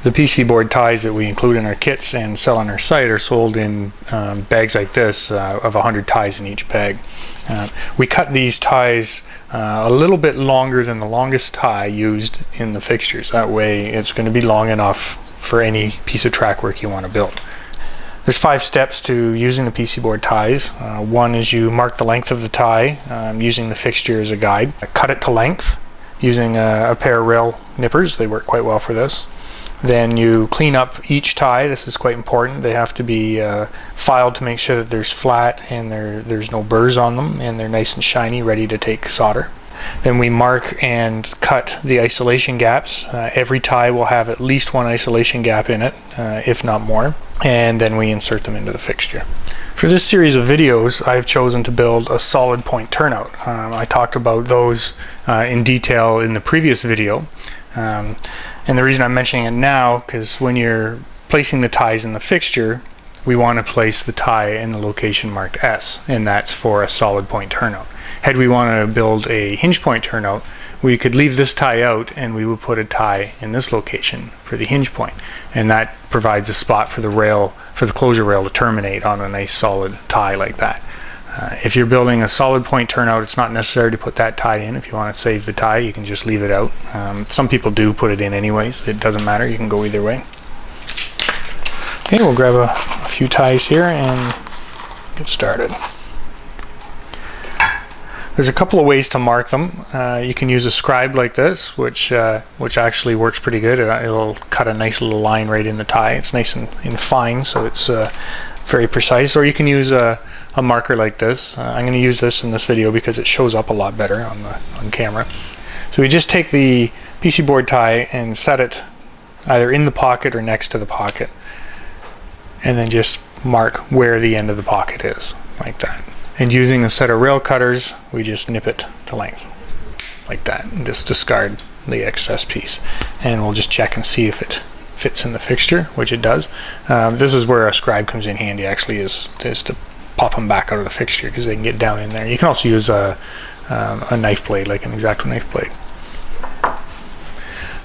The PC board ties that we include in our kits and sell on our site are sold in bags like this of 100 ties in each bag. We cut these ties a little bit longer than the longest tie used in the fixtures. That way it's going to be long enough for any piece of track work you want to build. There's 5 steps to using the PC board ties. One is you mark the length of the tie using the fixture as a guide. Cut it to length using a pair of rail nippers. They work quite well for this. Then you clean up each tie. This is quite important. They have to be filed to make sure that there's flat and there's no burrs on them, and they're nice and shiny, ready to take solder. Then we mark and cut the isolation gaps. Every tie will have at least one isolation gap in it, if not more, and then we insert them into the fixture. For this series of videos, I've chosen to build a solid point turnout. I talked about those in detail in the previous video. And the reason I'm mentioning it now, because when you're placing the ties in the fixture, we want to place the tie in the location marked S, and that's for a solid point turnout. Had we wanted to build a hinge point turnout, we could leave this tie out and we would put a tie in this location for the hinge point, and that provides a spot for the rail, for the closure rail to terminate on a nice solid tie like that. If you're building a solid point turnout, it's not necessary to put that tie in. If you want to save the tie, you can just leave it out. Some people do put it in anyways. It doesn't matter. You can go either way. Okay, we'll grab a few ties here and get started. There's a couple of ways to mark them. You can use a scribe like this, which actually works pretty good. It'll cut a nice little line right in the tie. It's nice and fine, so it's very precise. Or you can use a marker like this. I'm going to use this in this video because it shows up a lot better on camera. So we just take the PC board tie and set it either in the pocket or next to the pocket, and then just mark where the end of the pocket is, like that. And using a set of rail cutters, we just nip it to length, like that, and just discard the excess piece. And we'll just check and see if it fits in the fixture, which it does. This is where a scribe comes in handy, actually, is to pop them back out of the fixture, because they can get down in there. You can also use a knife blade, like an X-Acto knife blade.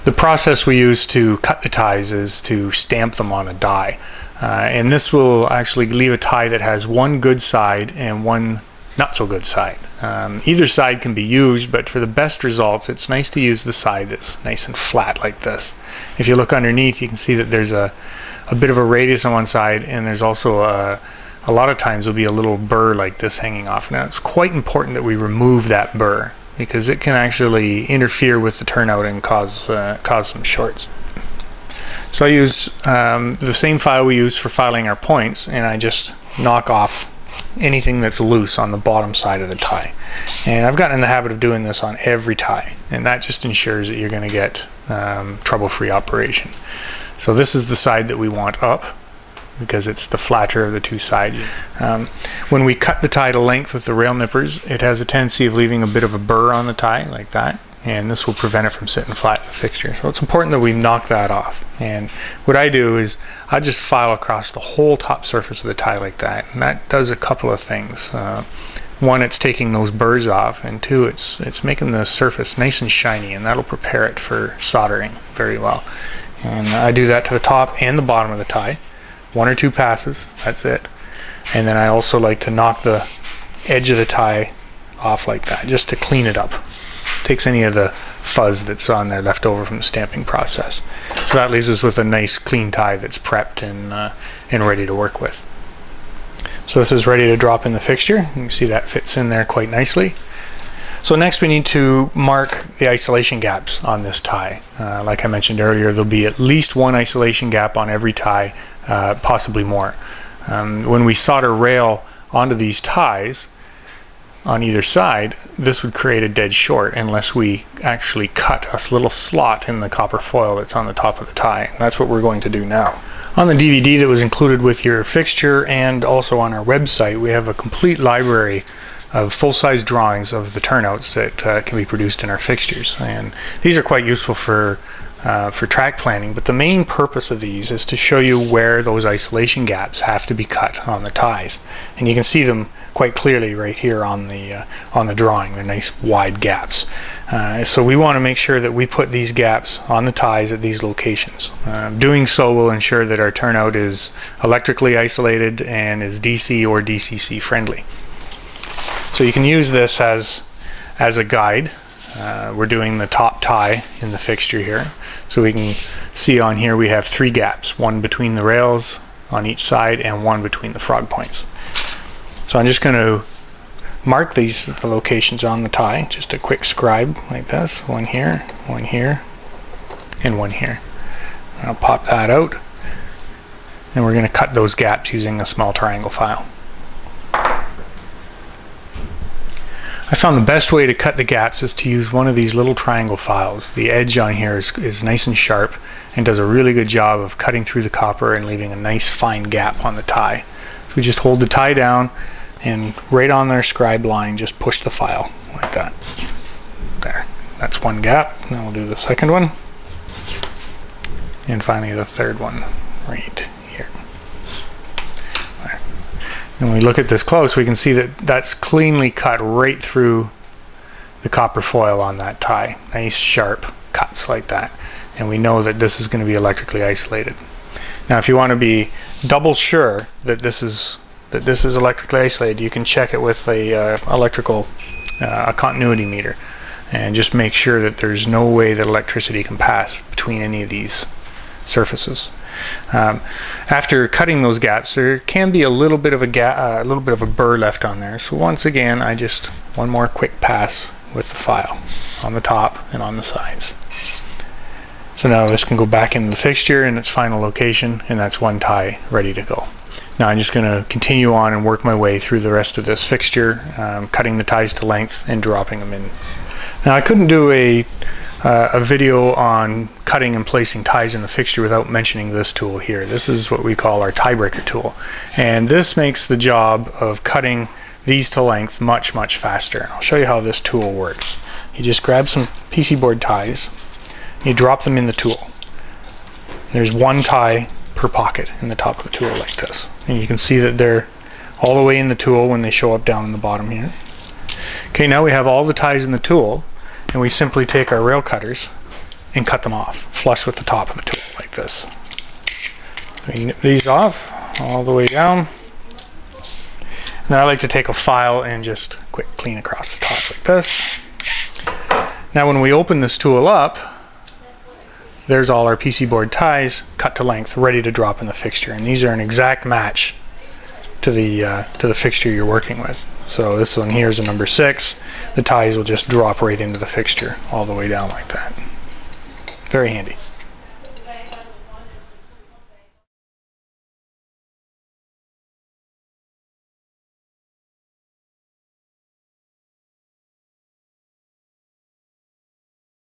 The process we use to cut the ties is to stamp them on a die. And this will actually leave a tie that has one good side and one not so good side. Either side can be used, but for the best results, it's nice to use the side that's nice and flat like this. If you look underneath, you can see that there's a bit of a radius on one side, and there's also a lot of times there'll be a little burr like this hanging off. Now, it's quite important that we remove that burr, because it can actually interfere with the turnout and cause some shorts. So I use the same file we use for filing our points, and I just knock off anything that's loose on the bottom side of the tie. And I've gotten in the habit of doing this on every tie, and that just ensures that you're going to get trouble-free operation. So this is the side that we want up, because it's the flatter of the two sides. When we cut the tie to length with the rail nippers, it has a tendency of leaving a bit of a burr on the tie, like that, and this will prevent it from sitting flat in the fixture. So it's important that we knock that off. And what I do is I just file across the whole top surface of the tie like that, and that does a couple of things. One, it's taking those burrs off, and two, it's making the surface nice and shiny, and that'll prepare it for soldering very well. And I do that to the top and the bottom of the tie. 1 or 2 passes, that's it. And then I also like to knock the edge of the tie off like that, just to clean it up. Takes any of the fuzz that's on there left over from the stamping process. So that leaves us with a nice clean tie that's prepped and ready to work with. So this is ready to drop in the fixture. You can see that fits in there quite nicely. So next we need to mark the isolation gaps on this tie. Like I mentioned earlier, there'll be at least one isolation gap on every tie, possibly more. When we solder rail onto these ties on either side, this would create a dead short unless we actually cut a little slot in the copper foil that's on the top of the tie. And that's what we're going to do now. On the DVD that was included with your fixture and also on our website, we have a complete library of full-size drawings of the turnouts that can be produced in our fixtures, and these are quite useful for for track planning, but the main purpose of these is to show you where those isolation gaps have to be cut on the ties, and you can see them quite clearly right here on the drawing. They're nice wide gaps. So we want to make sure that we put these gaps on the ties at these locations. Doing so will ensure that our turnout is electrically isolated and is DC or DCC friendly. So you can use this as a guide. We're doing the top tie in the fixture here, so we can see on here we have 3 gaps, one between the rails on each side and one between the frog points. So I'm just going to mark the locations on the tie, just a quick scribe like this, one here, and one here. I'll pop that out, and we're going to cut those gaps using a small triangle file. I found the best way to cut the gaps is to use one of these little triangle files. The edge on here is nice and sharp and does a really good job of cutting through the copper and leaving a nice fine gap on the tie. So we just hold the tie down and right on our scribe line just push the file like that. There, that's one gap. Now we'll do the second one, and finally the third one right here. And when we look at this close, we can see that that's cleanly cut right through the copper foil on that tie. Nice sharp cuts like that. And we know that this is going to be electrically isolated. Now if you want to be double sure that this is electrically isolated, you can check it with a continuity meter and just make sure that there's no way that electricity can pass between any of these surfaces. After cutting those gaps, there can be a little bit of a burr left on there. So once again, I just one more quick pass with the file on the top and on the sides. So now this can go back into the fixture in its final location, and that's one tie ready to go. Now I'm just going to continue on and work my way through the rest of this fixture, cutting the ties to length and dropping them in. Now I couldn't do a video on cutting and placing ties in the fixture without mentioning this tool here. This is what we call our TieBreaker tool, and this makes the job of cutting these to length much faster. I'll show you how this tool works. You just grab some PC board ties, you drop them in the tool. There's one tie per pocket in the top of the tool like this, and you can see that they're all the way in the tool when they show up down in the bottom here. Okay, now we have all the ties in the tool, and we simply take our rail cutters and cut them off flush with the top of the tool like this. We nip these off all the way down. And then I like to take a file and just quick clean across the top like this. Now when we open this tool up, there's all our PC board ties cut to length, ready to drop in the fixture, and these are an exact match to the fixture you're working with. So this one here is a number 6. The ties will just drop right into the fixture all the way down like that. Very handy.